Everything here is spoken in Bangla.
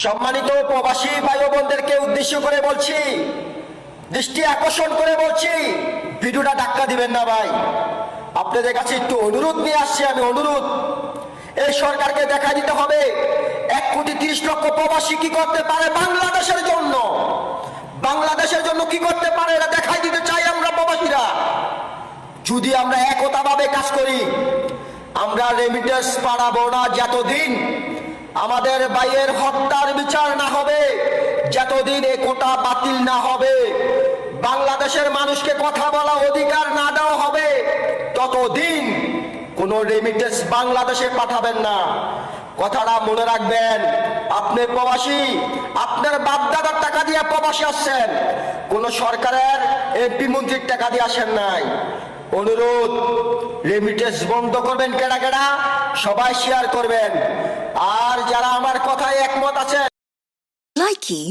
সম্মানিত প্রবাসী ভাই ও বোনদেরকে উদ্দেশ্য করে বলছি, দৃষ্টি আকর্ষণ করে বলছি, ভিডিওটা ধাক্কা দিবেন না ভাই। আপনাদের কাছে একটু অনুরোধ নিয়ে আসছি আমি, অনুরোধ। এই সরকারকে দেখা দিতে হবে 1,30,00,000 প্রবাসী কি করতে পারে বাংলাদেশের জন্য, বাংলাদেশের জন্য কি করতে পারে এটা দেখাই দিতে চাই আমরা প্রবাসীরা। যদি আমরা একতাভাবে কাজ করি, আমরা রেমিটেন্স পাঠাবো না যতদিন আমাদের ভাইয়ের হত্যার বিচার না হবে, যতদিন এ কোটা বাতিল না হবে, বাংলাদেশের মানুষকে কথা বলা অধিকার না দেওয়া হবে, ততদিন কোন রেমিটেন্স বাংলাদেশে পাঠাবেন না। কথাটা মনে রাখবেন। আপনি প্রবাসী, আপনার বাপদাদার টাকা দিয়ে প্রবাসী আসছেন, কোন সরকারের এমপি মন্ত্রীর টাকা দিয়ে আসেন নাই। অনুরোধ, রেমিটেন্স বন্ধ করবেন। কেডা কেডা সবাই শেয়ার করবেন। আর যারা আমার কথায় একমত আছেন, Likey